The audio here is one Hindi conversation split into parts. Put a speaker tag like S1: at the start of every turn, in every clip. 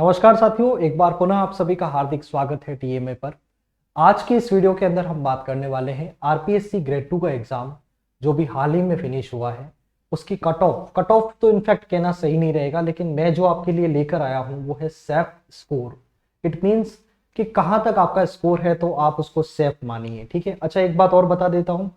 S1: नमस्कार साथियों, एक बार पुनः आप सभी का हार्दिक स्वागत है टीएमए पर। आज की इस वीडियो के अंदर हम बात करने वाले हैं आरपीएससी ग्रेड 2 का एग्जाम जो भी हाल ही में फिनिश हुआ है उसकी कट ऑफ तो इनफैक्ट कहना सही नहीं रहेगा, लेकिन मैं जो आपके लिए लेकर आया हूं वो है सेफ स्कोर। इट मींस कि कहां तक आपका स्कोर है तो आप उसको सेफ मानिए। ठीक है, अच्छा एक बात और बता देता हूं,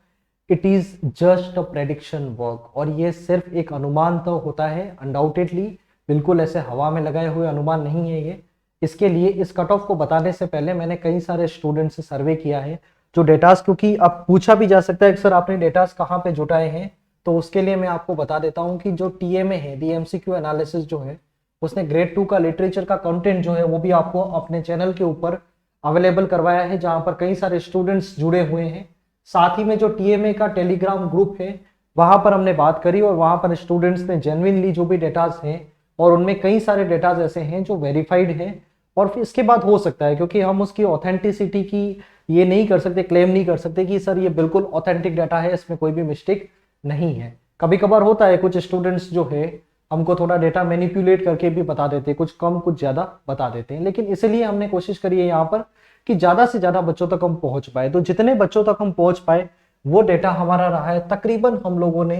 S1: it is just a prediction work और ये सिर्फ एक अनुमान तो होता है, अनडाउटेडली बिल्कुल ऐसे हवा में लगाए हुए अनुमान नहीं है ये। इसके लिए इस कट ऑफ को बताने से पहले मैंने कई सारे स्टूडेंट से सर्वे किया है जो डेटास, क्योंकि अब पूछा भी जा सकता है कि सर आपने डेटास कहाँ पे जुटाए हैं, तो उसके लिए मैं आपको बता देता हूँ कि जो टीएमए है दी एमसीक्यू एनालिसिस जो है उसने ग्रेड 2 का लिटरेचर का कंटेंट जो है वो भी आपको अपने चैनल के ऊपर अवेलेबल करवाया है, जहां पर कई सारे स्टूडेंट्स जुड़े हुए हैं। साथ ही में जो टीएमए का टेलीग्राम ग्रुप है वहां पर हमने बात करी और वहां पर स्टूडेंट्स ने जेन्युइनली जो भी डेटास हैं और उनमें कई सारे डेटाज ऐसे हैं जो वेरीफाइड हैं। और फिर इसके बाद हो सकता है, क्योंकि हम उसकी ऑथेंटिसिटी की ये नहीं कर सकते, क्लेम नहीं कर सकते कि सर ये बिल्कुल ऑथेंटिक डाटा है, इसमें कोई भी मिस्टेक नहीं है। कभी कभार होता है कुछ स्टूडेंट्स जो है हमको थोड़ा डेटा मैनिपुलेट करके भी बता देते हैं, कुछ कम कुछ ज्यादा बता देते हैं, लेकिन इसलिए हमने कोशिश करी है यहाँ पर कि ज्यादा से ज्यादा बच्चों तक हम पहुंच पाए। तो जितने बच्चों तक हम पहुंच पाए वो डेटा हमारा रहा है। तकरीबन हम लोगों ने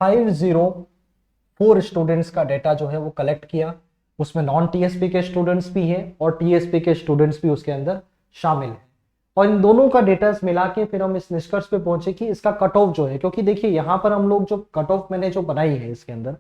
S1: 504 स्टूडेंट्स का डेटा जो है वो कलेक्ट किया। उसमें नॉन टीएसपी के स्टूडेंट्स भी हैं और टीएसपी के स्टूडेंट्स भी उसके अंदर शामिल हैं। और इन दोनों का डेटा मिला के फिर हम इस निष्कर्ष पे पहुंचे कि इसका कट ऑफ जो है, क्योंकि देखिए यहाँ पर हम लोग जो कट ऑफ मैंने जो बनाई है इसके अंदर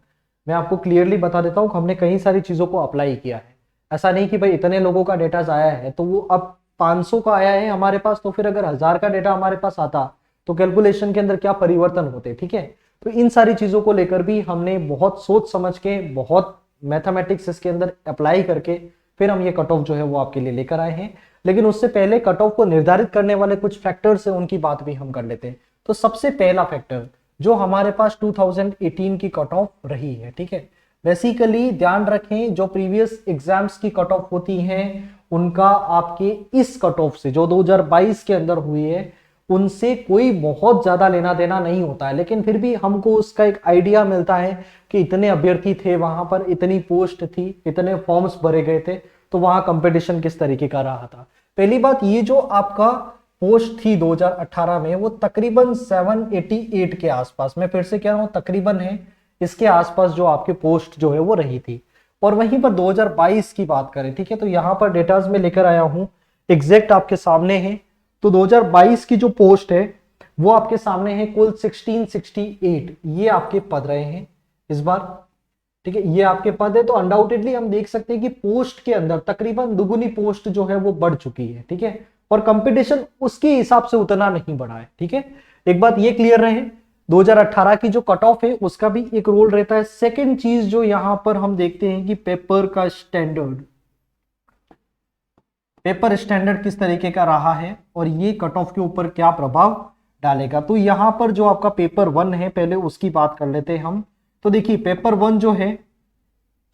S1: मैं आपको क्लियरली बता देता हूँ कि हमने कई सारी चीजों को अप्लाई किया है। ऐसा नहीं कि भाई इतने लोगों का डेटा आया है तो वो अब 500 का आया है हमारे पास, तो फिर अगर 1000 का डेटा हमारे पास आता तो कैलकुलेशन के अंदर क्या परिवर्तन होते। ठीक है, तो इन सारी चीजों को लेकर भी हमने बहुत सोच समझ के, बहुत मैथमेटिक्स इसके अंदर अप्लाई करके फिर हम ये कट ऑफ जो है वो आपके लिए लेकर आए हैं। लेकिन उससे पहले कट ऑफ को निर्धारित करने वाले कुछ फैक्टर्स हैं उनकी बात भी हम कर लेते हैं। तो सबसे पहला फैक्टर जो हमारे पास 2018 की कट ऑफ रही है, ठीक है, बेसिकली ध्यान रखें जो प्रीवियस एग्जाम्स की कट ऑफ होती हैं उनका आपके इस कट ऑफ से जो 2022 के अंदर हुई है उनसे कोई बहुत ज्यादा लेना देना नहीं होता है, लेकिन फिर भी हमको उसका एक आइडिया मिलता है कि इतने अभ्यर्थी थे वहां पर, इतनी पोस्ट थी, इतने फॉर्म्स भरे गए थे, तो वहां कंपटीशन किस तरीके का रहा था। पहली बात, ये जो आपका पोस्ट थी 2018 में वो तकरीबन 788 के आसपास, मैं फिर से कह रहा हूं तकरीबन है, इसके आसपास जो आपके पोस्ट जो है वो रही थी। और वहीं पर 2022 की बात करें, ठीक है, तो यहां पर डेटाज में लेकर आया हूं, एग्जैक्ट आपके सामने है। तो 2022 की जो पोस्ट है वो आपके सामने है कुल 1668, ये आपके पद रहे हैं इस बार। ठीक है, ये आपके पद है, तो अनडाउटेडली हम देख सकते हैं कि पोस्ट के अंदर तकरीबन दुगुनी पोस्ट जो है वो बढ़ चुकी है। ठीक है, और कंपटीशन उसके हिसाब से उतना नहीं बढ़ा है। ठीक है, एक बात ये क्लियर रहे, 2018 की जो कट ऑफ है उसका भी एक रोल रहता है। सेकेंड चीज जो यहां पर हम देखते हैं कि पेपर का स्टैंडर्ड, पेपर स्टैंडर्ड किस तरीके का रहा है और ये कट ऑफ के ऊपर क्या प्रभाव डालेगा। तो यहां पर जो आपका पेपर 1 है पहले उसकी बात कर लेते हैं हम। तो देखिए पेपर 1 जो है,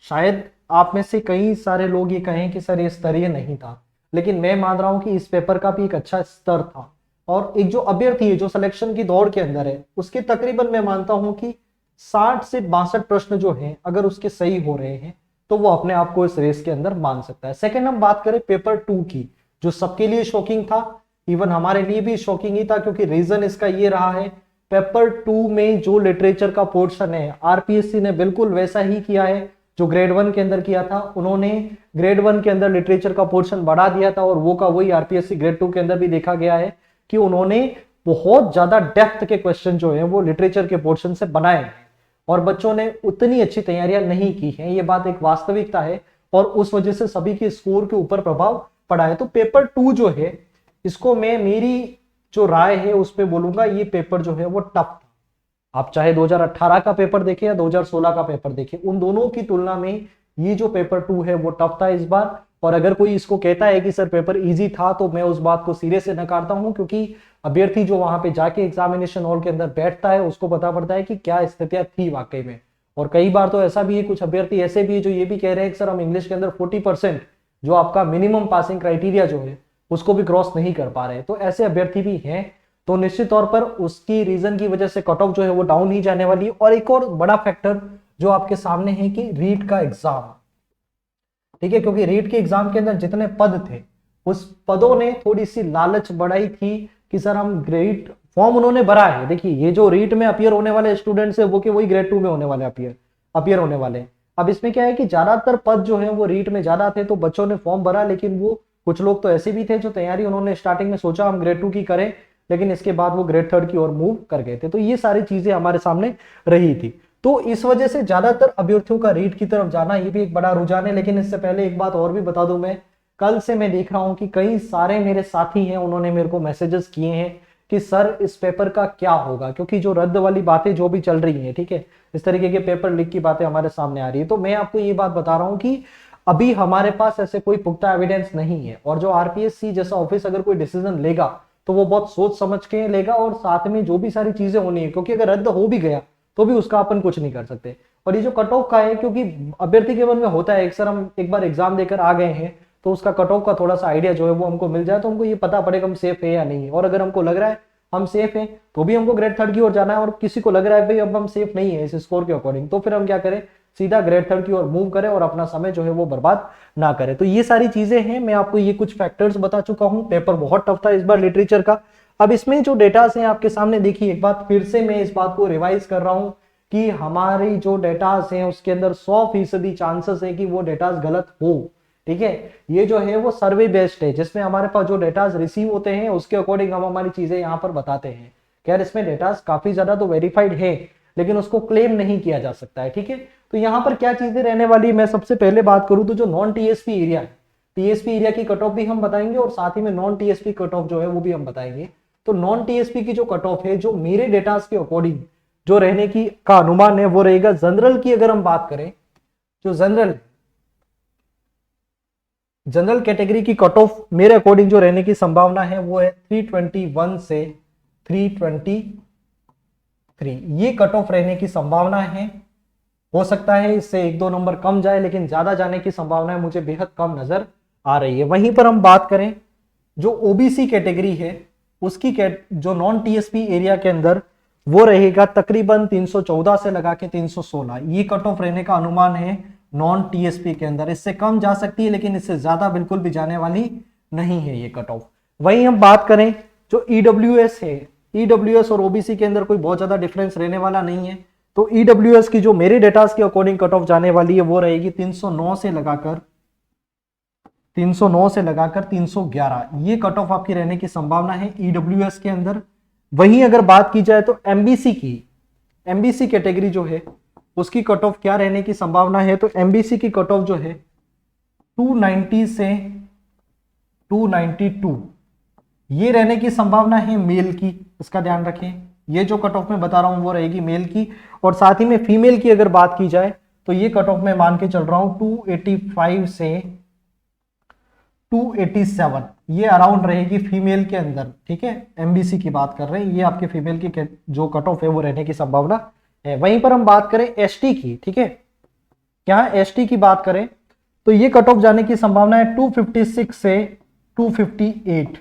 S1: शायद आप में से कई सारे लोग ये कहें कि सर ये स्तरीय नहीं था, लेकिन मैं मान रहा हूं कि इस पेपर का भी एक अच्छा स्तर था। और एक जो अभ्यर्थी है जो सिलेक्शन की दौड़ के अंदर है उसके तकरीबन मैं मानता हूं कि 60 से 62 प्रश्न जो हैं अगर उसके सही हो रहे हैं तो वो अपने आप को इस रेस के अंदर मान सकता है। सेकंड हम बात करें पेपर 2 की, जो सबके लिए शॉकिंग था, इवन हमारे लिए भी शॉकिंग ही था, क्योंकि रीजन इसका ये रहा है पेपर 2 में जो लिटरेचर का पोर्शन है आरपीएससी ने बिल्कुल वैसा ही किया है जो ग्रेड 1 के अंदर किया था। उन्होंने ग्रेड 1 के अंदर लिटरेचर का पोर्शन बढ़ा दिया था और वो का वही आरपीएससी ग्रेड 2 के अंदर भी देखा गया है कि उन्होंने बहुत ज्यादा डेप्थ के क्वेश्चन जो है वो लिटरेचर के पोर्शन से बनाए हैं और बच्चों ने उतनी अच्छी तैयारियां नहीं की हैं। ये बात एक वास्तविकता है और उस वजह से सभी के स्कोर के ऊपर प्रभाव पड़ा है। तो पेपर 2 जो है इसको मैं, मेरी जो राय है उस पर बोलूंगा, ये पेपर जो है वो टफ था। आप चाहे 2018 का पेपर देखें या 2016 का पेपर देखें, उन दोनों की तुलना में ये जो पेपर 2 है वो टफ था इस बार। और अगर कोई इसको कहता है कि सर पेपर इजी था तो मैं उस बात को सिरे से नकारता हूं, क्योंकि अभ्यर्थी जो वहां पे जाके एग्जामिनेशन हॉल के अंदर बैठता है उसको पता पड़ता है कि क्या स्थितियां थी वाकई में। और कई बार तो ऐसा भी है, कुछ अभ्यर्थी ऐसे भी है जो ये भी कह रहे हैं कि सर हम इंग्लिश के अंदर 40% जो आपका मिनिमम पासिंग क्राइटेरिया जो है उसको भी क्रॉस नहीं कर पा रहे। तो ऐसे अभ्यर्थी भी हैं, तो निश्चित तौर पर उसकी रीजन की वजह से कट ऑफ जो है वो डाउन ही जाने वाली है। और एक और बड़ा फैक्टर जो आपके सामने है कि रीट का एग्जाम, ठीक है, क्योंकि रीट के एग्जाम के अंदर जितने पद थे उस पदों ने थोड़ी सी लालच बढ़ाई थी कि सर हम ग्रेड फॉर्म उन्होंने भरा है। देखिए ये जो रीट में अपीयर होने वाले स्टूडेंट्स है वो कि वही ग्रेड 2 में होने वाले अपीयर होने वाले। अब इसमें क्या है कि ज्यादातर पद जो है वो रीट में ज्यादा थे तो बच्चों ने फॉर्म भरा, लेकिन वो कुछ लोग तो ऐसे भी थे जो तैयारी उन्होंने स्टार्टिंग में सोचा हम ग्रेड 2 की करें, लेकिन इसके बाद वो ग्रेड 3 की ओर मूव कर गए थे। तो ये सारी चीजें हमारे सामने रही थी, तो इस वजह से ज्यादातर अभ्यर्थियों का रीट की तरफ जाना ये भी एक बड़ा रुझान है। लेकिन इससे पहले एक बात और भी बता दूं, मैं कल से मैं देख रहा हूं कि कई सारे मेरे साथी हैं उन्होंने मेरे को मैसेजेस किए हैं कि सर इस पेपर का क्या होगा, क्योंकि जो रद्द वाली बातें जो भी चल रही हैं, ठीक है, इस तरीके के पेपर लीक की बातें हमारे सामने आ रही है। तो मैं आपको ये बात बता रहा हूं कि अभी हमारे पास ऐसे कोई पुख्ता एविडेंस नहीं है, और जो आरपीएससी जैसा ऑफिस अगर कोई डिसीजन लेगा तो वो बहुत सोच समझ के लेगा, और साथ में जो भी सारी चीजें होनी है, क्योंकि अगर रद्द हो भी गया तो भी उसका अपन कुछ नहीं कर सकते। और ये जो कट ऑफ का है, क्योंकि अभ्यर्थी के मन में होता है सर हम एक बार एग्जाम देकर आ गए हैं तो उसका कट ऑफ का थोड़ा सा आइडिया जो है वो हमको मिल जाए, तो हमको ये पता पड़ेगा हम सेफ है या नहीं है। और अगर हमको लग रहा है हम सेफ हैं तो भी हमको ग्रेड 3 की ओर जाना है, और किसी को लग रहा है भाई अब हम सेफ नहीं है इस स्कोर के अकॉर्डिंग, तो फिर हम क्या करें, सीधा ग्रेड 3 की ओर मूव करें और अपना समय जो है वो बर्बाद ना करें। तो ये सारी चीजें हैं, मैं आपको ये कुछ फैक्टर्स बता चुका हूं। पेपर बहुत टफ था इस बार लिटरेचर का। अब इसमें जो डेटास हैं आपके सामने देखिए, एक बात फिर से मैं इस बात को रिवाइज कर रहा हूं कि हमारी जो डेटास हैं उसके अंदर 100% चांसेस है कि वो डेटास गलत हो, ठीक है। ये जो है वो सर्वे बेस्ड है, जिसमें हमारे पास जो डेटास रिसीव होते हैं उसके अकॉर्डिंग हम हमारी चीजें यहाँ पर बताते हैं। खैर इसमें डेटास काफी ज्यादा तो वेरीफाइड है, लेकिन उसको क्लेम नहीं किया जा सकता है, ठीक है। तो यहाँ पर क्या चीजें रहने वाली, मैं सबसे पहले बात करूं तो जो नॉन टीएसपी एरिया है, टीएसपी एरिया की कट ऑफ भी हम बताएंगे और साथ ही में नॉन टीएसपी कट ऑफ जो है वो भी हम बताएंगे। तो नॉन टीएसपी की जो कट ऑफ है, जो मेरे डेटास के अकॉर्डिंग जो रहने की का अनुमान है वो रहेगा, जनरल की अगर हम बात करें, जो जनरल कैटेगरी की कट ऑफ मेरे अकॉर्डिंग जो रहने की संभावना है वो है 321 से 323, ये कट ऑफ रहने की संभावना है। हो सकता है इससे 1-2 नंबर कम जाए, लेकिन ज्यादा जाने की संभावना मुझे बेहद कम नजर आ रही है। वहीं पर हम बात करें जो ओबीसी कैटेगरी है उसकी जो नॉन टीएसपी एरिया के अंदर वो रहेगा तकरीबन 314 से लगा के 316, ये कट ऑफ रहने का अनुमान है नॉन टीएसपी के अंदर। इससे कम जा सकती है लेकिन इससे ज्यादा बिल्कुल भी जाने वाली नहीं है ये कट ऑफ। वहीं हम बात करें जो ईडब्ल्यूएस है, ईडब्ल्यूएस और ओबीसी के अंदर कोई बहुत ज्यादा डिफरेंस रहने वाला नहीं है। तो ईडब्ल्यूएस की जो मेरे डेटास के अकॉर्डिंग कट ऑफ जाने वाली है वो रहेगी 309 से लगाकर 311, ये कट ऑफ आपकी रहने की संभावना है ईडब्ल्यूएस के अंदर। वहीं अगर बात की जाए तो एमबीसी कैटेगरी जो है उसकी कट ऑफ क्या रहने की संभावना है, तो एमबीसी की कट ऑफ जो है 290 से 292, ये रहने की संभावना है मेल की, इसका ध्यान रखें। ये जो कट ऑफ मैं बता रहा हूं वो रहेगी मेल की। और साथ ही में फीमेल की अगर बात की जाए तो ये कट ऑफ मैं मान के चल रहा हूं 285 से 287, ये अराउंड रहेगी फीमेल के अंदर, ठीक है। एमबीसी की बात कर रहे हैं, ये आपके फीमेल की जो कट ऑफ है वो रहने की संभावना है। वहीं पर हम बात करें एसटी की, ठीक है, यहाँ एसटी की बात करें तो ये कट ऑफ जाने की संभावना है 256 से 258,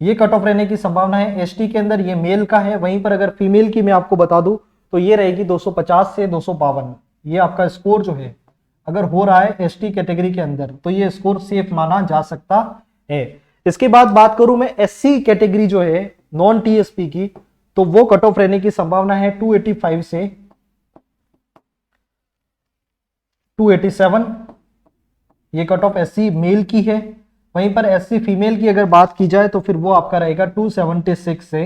S1: ये कट ऑफ रहने की संभावना है एसटी के अंदर, ये मेल का है। वहीं पर अगर फीमेल की मैं आपको बता दूं तो ये रहेगी 250 से 252, ये आपका स्कोर जो है अगर हो रहा है एसटी कैटेगरी के अंदर तो ये स्कोर सेफ माना जा सकता है। इसके बाद बात करूं मैं एससी कैटेगरी जो है नॉन टीएसपी की, तो वो कट ऑफ रहने की संभावना है 285 से 287, ये कट ऑफ एससी मेल की है। वहीं पर एससी फीमेल की अगर बात की जाए तो फिर वो आपका रहेगा 276 से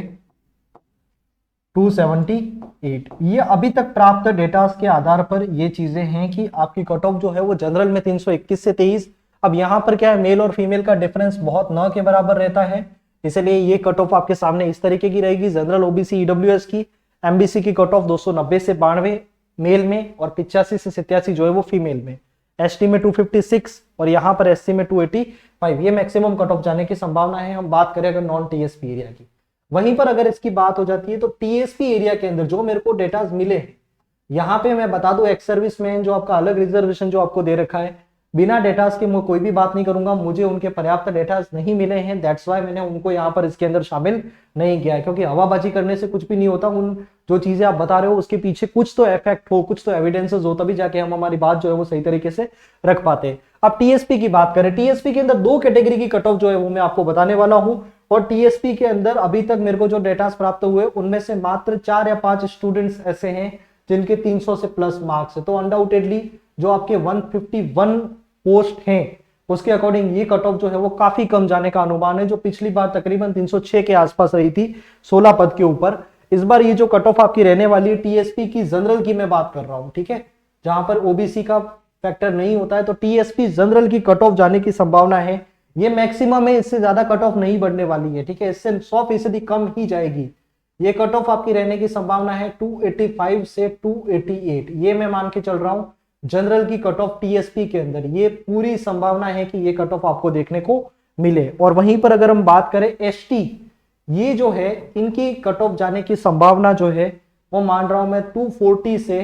S1: 278। ये अभी तक प्राप्त डेटा के आधार पर ये चीजें हैं कि आपकी कट ऑफ जो है वो जनरल में 321 से 23। अब यहाँ पर क्या है, मेल और फीमेल का डिफरेंस बहुत न के बराबर रहता है, इसलिए ये कट ऑफ आपके सामने इस तरीके की रहेगी। जनरल ओबीसी ईडब्ल्यूएस की एमबीसी की कट ऑफ 290 से 92 मेल में और 85 से 87 जो है वो फीमेल में, एसटी में 256 और यहाँ पर एससी में 285, ये मैक्सिमम कट ऑफ जाने की संभावना है। हम बात करें अगर नॉन टीएसपी एरिया की। वहीं पर अगर इसकी बात हो जाती है तो टीएसपी एरिया के अंदर जो मेरे को डेटाज मिले हैं, यहाँ पे मैं बता दूं एक्स सर्विस मैन जो आपका अलग रिजर्वेशन जो आपको दे रखा है, बिना डेटास के मैं कोई भी बात नहीं करूंगा, मुझे उनके पर्याप्त डेटास नहीं मिले हैं, दैट्स वाई मैंने उनको यहाँ पर इसके अंदर शामिल नहीं किया है, क्योंकि हवाबाजी करने से कुछ भी नहीं होता। उन जो चीजें आप बता रहे हो उसके पीछे कुछ तो इफेक्ट हो, कुछ तो एविडेंसेस हो, तभी जाके हम हमारी बात जो है वो सही तरीके से रख पाते हैं। अब टीएसपी की बात करें, टीएसपी के अंदर 2 कैटेगरी की कट ऑफ जो है वो मैं आपको बताने वाला हूं, और टीएसपी के अंदर अभी तक मेरे को जो डेटा प्राप्त हुए उनमें से मात्र 4 या 5 स्टूडेंट्स ऐसे हैं जिनके 300 से प्लस मार्क्स है। तो अनडाउटेडली जो आपके 151 पोस्ट हैं उसके अकॉर्डिंग ये कट ऑफ जो है वो काफी कम जाने का अनुमान है, जो पिछली बार तकरीबन 306 के आसपास रही थी 16 पद के ऊपर। इस बार ये जो कट ऑफ आपकी रहने वाली है टीएसपी की जनरल की मैं बात कर रहा हूं, ठीक है, जहां पर ओबीसी का फैक्टर नहीं होता है, तो टीएसपी जनरल की कट ऑफ जाने की संभावना है। ये मैक्सिमम है, इससे ज्यादा कट ऑफ नहीं बढ़ने वाली है, ठीक है, इससे 100% कम ही जाएगी। ये कट ऑफ आपकी रहने की संभावना है 285 से 288, ये मैं मान के चल रहा हूं जनरल की कट ऑफ टीएसपी के अंदर। ये पूरी संभावना है कि ये कट ऑफ आपको देखने को मिले। और वहीं पर अगर हम बात करें एसटी, ये जो है इनकी कट ऑफ जाने की संभावना जो है वो मान रहा हूं मैं 240 से,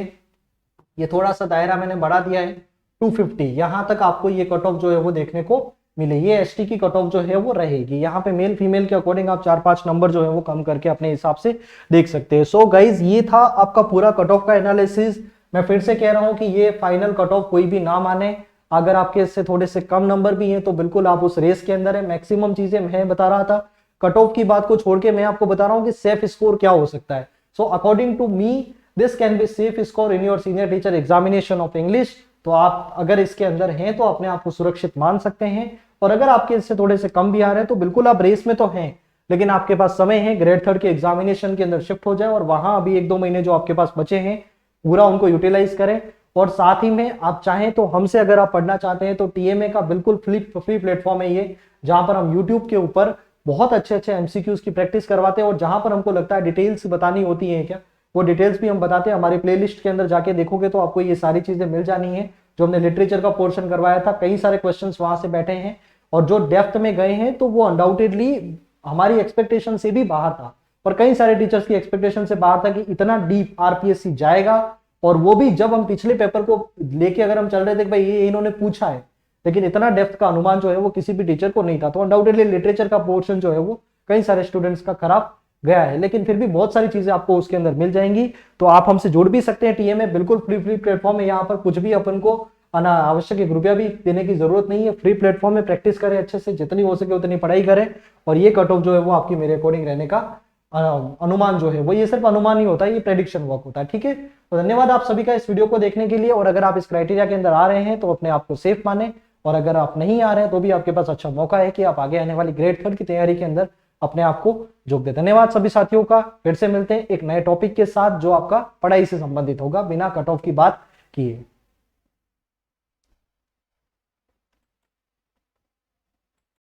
S1: ये थोड़ा सा दायरा मैंने बढ़ा दिया है, 250 यहां तक आपको ये कट ऑफ जो है वो देखने को मिले। ये एसटी की कट ऑफ जो है वो रहेगी। यहाँ पे मेल फीमेल के अकॉर्डिंग आप 4-5 नंबर जो है वो कम करके अपने हिसाब से देख सकते हैं। सो गाइज ये था आपका पूरा कट ऑफ का एनालिसिस। मैं फिर से कह रहा हूं कि ये फाइनल कट ऑफ कोई भी ना माने, अगर आपके इससे थोड़े से कम नंबर भी हैं तो बिल्कुल आप उस रेस के अंदर है। मैक्सिमम चीजें मैं बता रहा था, कट ऑफ की बात को छोड़ के मैं आपको बता रहा हूं कि सेफ स्कोर क्या हो सकता है। So according to me this can be safe score in your senior teacher examination of English. तो आप अगर इसके अंदर हैं तो अपने आप को सुरक्षित मान सकते हैं, और अगर आपके इससे थोड़े से कम भी आ रहे हैं तो बिल्कुल आप रेस में तो हैं, लेकिन आपके पास समय है ग्रेड 3 के एग्जामिनेशन के अंदर शिफ्ट हो जाए, और वहां अभी 1-2 महीने जो आपके पास बचे हैं पूरा उनको यूटिलाइज करें। और साथ ही में आप चाहें तो हमसे अगर आप पढ़ना चाहते हैं तो टीएमए का बिल्कुल फ्री प्लेटफॉर्म है ये, जहां पर हम यूट्यूब के ऊपर बहुत अच्छे अच्छे एमसीक्यूज की प्रैक्टिस करवाते हैं, और जहां पर हमको लगता है डिटेल्स बतानी होती है क्या, वो डिटेल्स भी हम बताते हैं। हमारी प्लेलिस्ट के अंदर जाके देखोगे तो आपको ये सारी चीजें मिल जानी है। जो हमने लिटरेचर का पोर्शन करवाया था, कई सारे क्वेश्चंस वहां से बैठे हैं, और जो डेप्थ में गए हैं तो वो अनडाउटेडली हमारी एक्सपेक्टेशन से भी बाहर था, और कई सारे टीचर्स की एक्सपेक्टेशन से बाहर था कि इतना डीप आरपीएससी जाएगा। और वो भी जब हम पिछले पेपर को लेके अगर हम चल रहे थे कि भाई ये इन्होंने पूछा है, लेकिन इतना डेप्थ का अनुमान जो है वो किसी भी टीचर को नहीं था। तो अनडाउटेडली लिटरेचर का पोर्शन जो है वो कई सारे स्टूडेंट्स का खराब गया है, लेकिन फिर भी बहुत सारी चीजें आपको उसके अंदर मिल जाएंगी। तो आप हमसे जुड़ भी सकते हैं, टीएमए बिल्कुल फ्री प्लेटफॉर्म है, यहाँ पर कुछ भी अपन को अनावश्यक 1 रुपया भी देने की जरूरत नहीं है। फ्री प्लेटफॉर्म में प्रैक्टिस करें अच्छे से, जितनी हो सके उतनी पढ़ाई करें, और ये कट ऑफ जो है वो आपकी मेरे अकॉर्डिंग रहने का अनुमान जो है वो, ये सिर्फ अनुमान ही होता है, ये प्रेडिक्शन वर्क होता है, ठीक है। तो धन्यवाद आप सभी का इस वीडियो को देखने के लिए। और अगर आप इस क्राइटेरिया के अंदर आ रहे हैं तो अपने आप को सेफ माने, और अगर आप नहीं आ रहे हैं तो भी आपके पास अच्छा मौका है कि आप आगे आने वाली ग्रेड 3 की तैयारी के अंदर अपने आप को जोड़ दे। धन्यवाद सभी साथियों का। फिर से मिलते हैं एक नए टॉपिक के साथ जो आपका पढ़ाई से संबंधित होगा, बिना कट ऑफ की बात किए।